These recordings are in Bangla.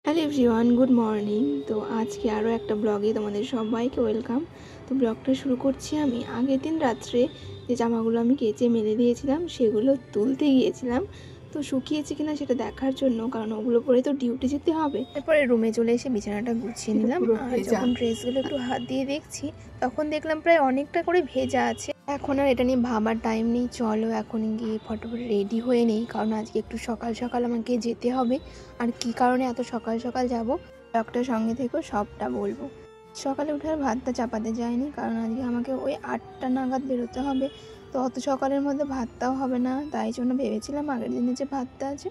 Hello everyone, good morning. তো আজকে আরও একটা ব্লগে তোমাদের সবাইকে ওয়েলকাম। তো ব্লগটা শুরু করছি আমি আগের দিন রাত্রে যে জামাগুলো আমি কেচে মেলে দিয়েছিলাম সেগুলো তুলতে গিয়েছিলাম। তো শুকিয়েছে কিনা সেটা দেখার জন্য, কারণ ওগুলো পরে তো ডিউটি যেতে হবে। এরপরে রুমে চলে এসে বিছানাটা গুছিয়ে নিলাম। আর যখন ড্রেসগুলো একটু হাত দিয়ে দেখছি তখন দেখলাম প্রায় অনেকটা করে ভেজা আছে। এখন আর এটা নিয়ে ভাবার টাইম নেই, চলো এখন গিয়ে ফটোফট রেডি হয়ে নেই, কারণ আজকে একটু সকাল সকাল আমাকে যেতে হবে। আর কি কারণে এত সকাল সকাল যাব ব্লগটার সঙ্গে থেকেও সবটা বলবো। সকালে উঠে আর ভাতটা চাপাতে যায়নি, কারণ আজকে আমাকে ওই 8টা নাগাদ বেরোতে হবে। তো অত সকালের মধ্যে ভাতটাও হবে না, তাই জন্য ভেবেছিলাম আগের দিনে যে ভাতটা আছে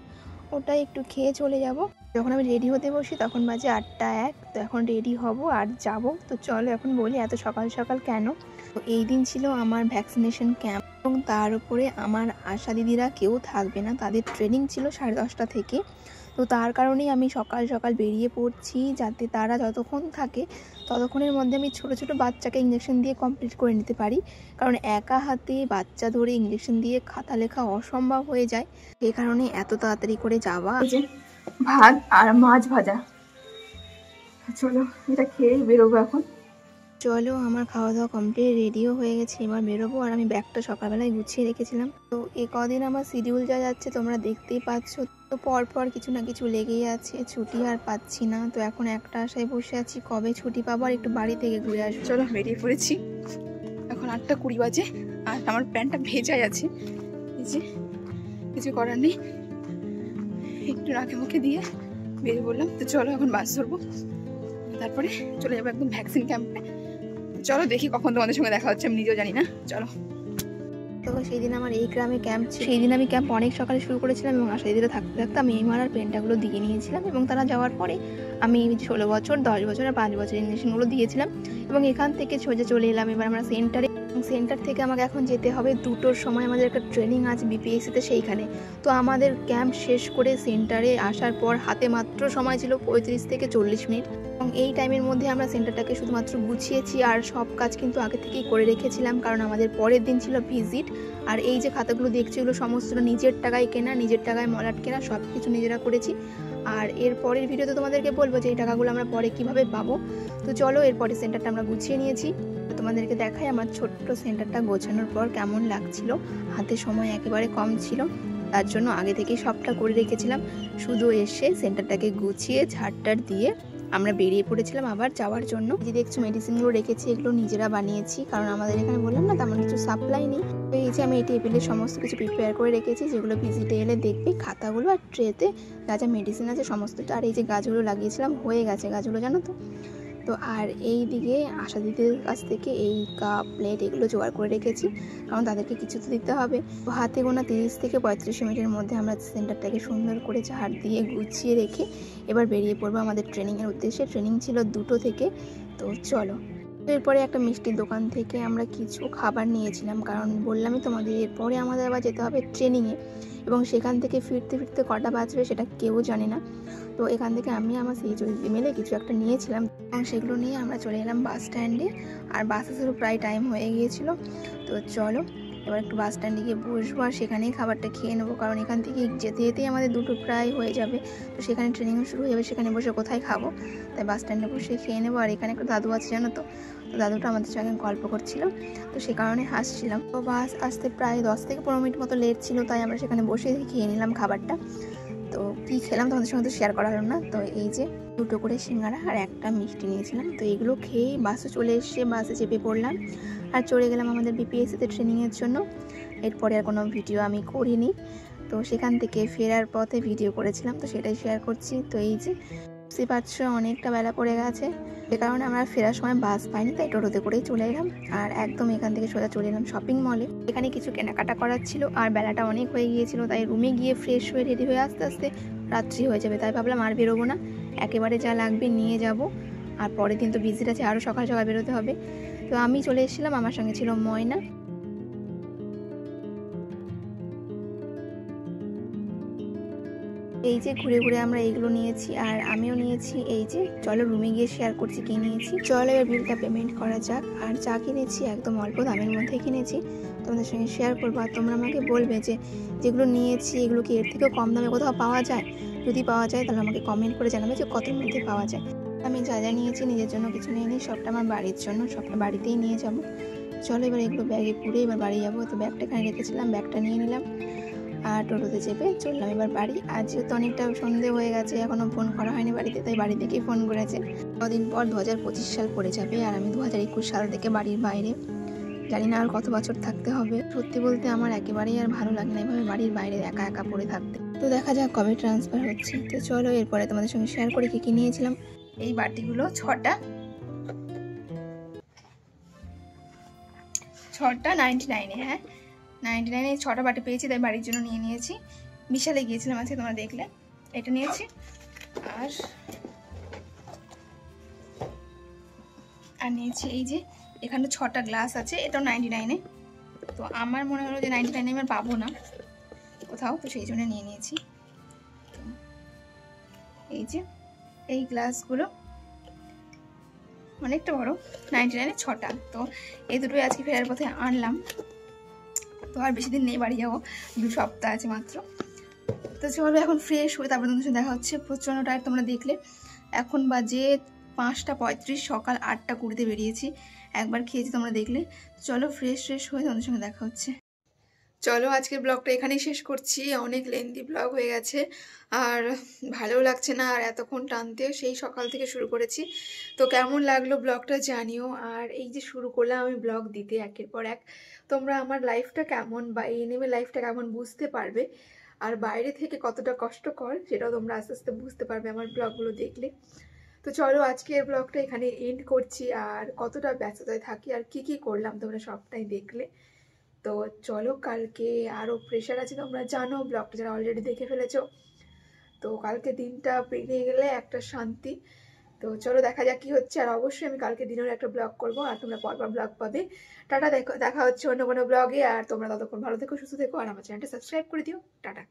ওটাই একটু খেয়ে চলে যাব। যখন আমি রেডি হতে বসি তখন বাজে 8টা 1। তো এখন রেডি হব আর যাব। তো চলো এখন বলি এত সকাল সকাল কেন। তো এই দিন ছিল আমার ভ্যাকসিনেশন ক্যাম্প, এবং তার উপরে আমার আশা দিদিরা কেউ থাকবে না, তাদের ট্রেনিং ছিল 10:30 থেকে। তো তার কারণেই আমি সকাল সকাল বেরিয়ে পড়ছি, যাতে তারা যতক্ষণ থাকে ততক্ষণের মধ্যে আমি ছোট ছোট বাচ্চাকে ইঞ্জেকশন দিয়ে কমপ্লিট করে নিতে পারি, কারণ একা হাতে বাচ্চা ধরে ইঞ্জেকশন দিয়ে খাতা লেখা অসম্ভব হয়ে যায়। সেই কারণে এত তাড়াতাড়ি করে যাওয়া। ভাত আর মাছ ভাজা, চলো এটা খেয়েই বেরোবো এখন। চলো আমার খাওয়া দাওয়া কমপ্লিট, রেডিও হয়ে গেছে, এবার বেরোবো। আর আমি ব্যাগটা সকালবেলায় গুছিয়ে রেখেছিলাম। তো এই কদিন আমার শিডিউল যা যাচ্ছে তোমরা দেখতেই পাচ্ছ। তো পরপর কিছু না কিছু লেগেই আছে, ছুটি আর পাচ্ছি না। তো এখন একটা আশায় বসে আছি কবে ছুটি পাবো আর একটু বাড়ি থেকে ঘুরে আসবো। চলো বেরিয়ে পড়েছি, এখন 8টা 20 বাজে আর আমার প্যান্টটা ভেজাই আছে। এই যে কিছু করার নেই, একটু রাখে মুখে দিয়ে বেরিয়ে পড়লাম। তো চলো এখন বাস ধরবো, তারপরে চলে যাবো একদম ভ্যাকসিন ক্যাম্পে। চলো দেখি কখন তোমাদের সঙ্গে দেখা হচ্ছে, আমি নিজেও জানি না। চলো। তো সেই দিন আমার এই গ্রামে ক্যাম্প ছিল। সেই দিন আমি ক্যাম্প অনেক সকালে শুরু করেছিলাম, এবং আশা দিদিরা থাকতে থাকতে আমি এই মারার পেনটাগুলো দিয়ে নিয়েছিলাম, এবং তারা যাওয়ার পরে আমি 16 বছর 10 বছর আর 5 বছর ইঞ্জেকশনগুলো দিয়েছিলাম। এবং এখান থেকে সোজা চলে এলাম এবার আমরা সেন্টারে। সেন্টার থেকে আমাকে এখন যেতে হবে 2টোর সময়, আমাদের একটা ট্রেনিং আছে বিপিএসসিতে সেইখানে। তো আমাদের ক্যাম্প শেষ করে সেন্টারে আসার পর হাতে মাত্র সময় ছিল 35 থেকে 40 মিনিট, এবং এই টাইমের মধ্যে আমরা সেন্টারটাকে শুধুমাত্র গুছিয়েছি, আর সব কাজ কিন্তু আগে থেকেই করে রেখেছিলাম, কারণ আমাদের পরের দিন ছিল ভিজিট। আর এই যে খাতাগুলো দেখছি এগুলো সমস্ত নিজের টাকায় কেনা, নিজের টাকায় মলাট কেনা, সব কিছু নিজেরা করেছি। আর এর পরের ভিডিওতে তোমাদেরকে বলবো যে এই টাকাগুলো আমরা পরে কিভাবে পাবো। তো চলো এরপরে সেন্টারটা আমরা গুছিয়ে নিয়েছি, তোমাদেরকে দেখাই আমার ছোট্ট সেন্টারটা গোছানোর পর কেমন লাগছিল। হাতে সময় একেবারে কম ছিল, তার জন্য আগে থেকেই সবটা করে রেখেছিলাম। শুধু এসে সেন্টারটাকে গুছিয়ে ঝাড়টার দিয়ে আমরা বেরিয়ে পড়েছিলাম আবার যাওয়ার জন্য। যে দেখছো মেডিসিনগুলো রেখেছি এগুলো নিজেরা বানিয়েছি, কারণ আমাদের এখানে বললাম না তেমন কিছু সাপ্লাই নেই। তো এই যে আমি এই টেবিলে সমস্ত কিছু প্রিপেয়ার করে রেখেছি, যেগুলো ভিজিটে এলে দেখবে, খাতাগুলো আর ট্রেতে যা যা মেডিসিন আছে সমস্তটা। আর এই যে গাছগুলো লাগিয়েছিলাম হয়ে গেছে গাছগুলো, জানো তো। তো আর এই দিকে আশা দিদির কাছ থেকে এই কাপ প্লেট এগুলো জোগাড় করে রেখেছি, কারণ তাদেরকে কিছু তো দিতে হবে। তো হাতে গোনা 30 থেকে 35 মিনিটের মধ্যে আমরা সেন্টারটাকে সুন্দর করে ঝাড় দিয়ে গুছিয়ে রেখে এবার বেরিয়ে পড়বো আমাদের ট্রেনিংয়ের উদ্দেশ্যে। ট্রেনিং ছিল 2টো থেকে। তো চলো। এরপরে একটা মিষ্টির দোকান থেকে আমরা কিছু খাবার নিয়েছিলাম, কারণ বললামই তোমাদের এরপরে আমাদের আবার যেতে হবে ট্রেনিংয়ে, এবং সেখান থেকে ফিরতে ফিরতে কটা বাজবে সেটা কেউ জানে না। তো এখান থেকে আমি আমার সেই দিদি মিলে কিছু একটা নিয়েছিলাম, এবং সেগুলো নিয়ে আমরা চলে এলাম বাস স্ট্যান্ডে। আর বাস আসারও প্রায় টাইম হয়ে গিয়েছিল। তো চলো এবার একটু বাস স্ট্যান্ডে গিয়ে বসবো আর সেখানেই খাবারটা খেয়ে নেবো, কারণ এখান থেকে যেতে যেতেই আমাদের 2টো প্রায় হয়ে যাবে। তো সেখানে ট্রেনিংও শুরু হয়ে যাবে, সেখানে বসে কোথায় খাবো, তাই বাস স্ট্যান্ডে বসে খেয়ে নেবো। আর এখানে একটা দাদু আছে জানো তো, তো দাদুটা আমাদের সঙ্গে গল্প করছিল, তো সে কারণে হাসছিলাম। তো বাস আসতে প্রায় 10 থেকে 15 মিনিট মতো লেট ছিল, তাই আমরা সেখানে বসে খেয়ে নিলাম খাবারটা। তো কী খেলাম তোমাদের সঙ্গে তো শেয়ার করা হলো না। তো এই যে 2টো করে সিঙ্গাড়া আর একটা মিষ্টি নিয়েছিলাম, তো এগুলো খেয়েই বাসে চলে এসে বাসে চেপে পড়লাম আর চলে গেলাম আমাদের বিপিএসসিতে ট্রেনিংয়ের জন্য। এরপরে আর কোনো ভিডিও আমি করিনি, তো সেখান থেকে ফেরার পথে ভিডিও করেছিলাম, তো সেটাই শেয়ার করছি। তো এই যে বুঝতে পারছো অনেকটা বেলা পড়ে গেছে, সে কারণে আমরা ফেরার সময় বাস পাইনি, তাই টোটোতে করেই চলে এলাম। আর একদম এখান থেকে সোজা চলে এলাম শপিং মলে। এখানে কিছু কেনাকাটা করার ছিল, আর বেলাটা অনেক হয়ে গিয়েছিল, তাই রুমে গিয়ে ফ্রেশ হয়ে রেডি হয়ে আস্তে আস্তে রাত্রি হয়ে যাবে, তাই ভাবলাম আর বেরোবো না, একেবারে যা লাগবে নিয়ে যাব। আর পরের দিন তো ভিজিট আছে, আরও সকাল সকাল বেরোতে হবে। তো আমি চলে এসেছিলাম, আমার সঙ্গে ছিল ময়না। এই যে ঘুরে ঘুরে আমরা এইগুলো নিয়েছি, আর আমিও নিয়েছি। এই যে চলো রুমে গিয়ে শেয়ার করছি কি নিয়েছি। চলো এবার বিলটা পেমেন্ট করা যাক। আর যা কিনেছি একদম অল্প দামের মধ্যে কিনেছি, তোমাদের সঙ্গে শেয়ার করবো। আর তোমরা আমাকে বলবে যে যেগুলো নিয়েছি এগুলো কি এর থেকেও কম দামে কোথাও পাওয়া যায়। যদি পাওয়া যায় তাহলে আমাকে কমেন্ট করে জানাবে যে কতর মধ্যে পাওয়া যায়। আমি যা যা নিয়েছি নিজের জন্য কিছু নিয়ে নিই, সবটা আমার বাড়ির জন্য, সবটা বাড়িতেই নিয়ে যাব। চলো এবার এগুলো ব্যাগে পুরে এবার বাড়ি যাবো। তো ব্যাগটা এখানে রেখেছিলাম, ব্যাগটা নিয়ে নিলাম আর টোটোতে চেপে চললাম এবার বাড়ি। আজ যেহেতু অনেকটা সন্ধে হয়ে গেছে, এখনও ফোন করা হয়নি বাড়িতে, তাই বাড়ি থেকেই ফোন করেছে। কদিন পর 2025 সাল পড়ে যাবে আর আমি 2021 সাল থেকে বাড়ির বাইরে। জানি না আর কত বছর থাকতে হবে। সত্যি বলতে আমার একেবারেই আর ভালো লাগে না এভাবে বাড়ির বাইরে একা একা পড়ে থাকতে। তো দেখা যাক কবে ট্রান্সফার হচ্ছে। তো চলো এরপরে তোমাদের সঙ্গে শেয়ার করে কী কী নিয়েছিলাম। এই বাটিগুলো ছটা 99-এ, হ্যাঁ 99-এ 6টা বাটি পেয়েছি, তাই বাড়ির জন্য নিয়ে নিয়েছি। বিশালে গিয়েছিলাম আজকে, তোমরা দেখলে। এটা নিয়েছি আর নিয়েছি এই যে এখানে 6টা গ্লাস আছে, এটাও 99-এ। তো আমার মনে হলো যে 99-এ আমার পাবো না কোথাও, তো সেই জন্য নিয়ে নিয়েছি। তো এই যে এই গ্লাসগুলো অনেকটা বড়, 99-এ 6টা। তো এই দুটোই আজকে ফেরার পথে আনলাম। তো আর বেশি দিন নেই, বাড়ি যাবো, 2 সপ্তাহ আছে মাত্র। তো চলো এখন ফ্রেশ হয়ে তারপর তোমাদের সাথে দেখা হচ্ছে। প্রচণ্ড টায়ার, তোমরা দেখলে। এখন বাজে 5টা 35, সকাল 8টা 20-তে বেরিয়েছি। একবার খেয়েছি, তোমরা দেখলে। চলো ফ্রেশ হয়ে তোমাদের সঙ্গে দেখা হচ্ছে। চলো আজকের ব্লগটা এখানেই শেষ করছি। অনেক লেন্দি ব্লগ হয়ে গেছে আর ভালোও লাগছে না আর এতক্ষণ টানতে, সেই সকাল থেকে শুরু করেছি। তো কেমন লাগলো ব্লগটা জানিও। আর এই যে শুরু করলাম আমি ব্লগ দিতে একের পর এক, তোমরা আমার লাইফটা কেমন বা এএনএম লাইফটা কেমন বুঝতে পারবে, আর বাইরে থেকে কতটা কষ্টকর সেটাও তোমরা আস্তে আস্তে বুঝতে পারবে আমার ব্লগগুলো দেখলে। তো চলো আজকের ব্লগটা এখানে এন্ড করছি। আর কতটা ব্যস্ততায় থাকি আর কি করলাম তোমরা সবটাই দেখলে। তো চলো কালকে আরও প্রেশার আছে, তোমরা জানো, ব্লগটা যারা অলরেডি দেখে ফেলেছো। তো কালকে দিনটা পেরিয়ে গেলে একটা শান্তি। তো চলো দেখা যাক কি হচ্ছে। আর অবশ্যই আমি কালকে দিনের একটা ব্লগ করবো আর তোমরা পরপর ব্লগ পাবে। টাটা, দেখা হচ্ছে অন্য কোনো ব্লগে। আর তোমরা ততক্ষণ ভালো থেকো, সুস্থ থেকো আর আমার চ্যানেলটা সাবস্ক্রাইব করে দিও। টাটা।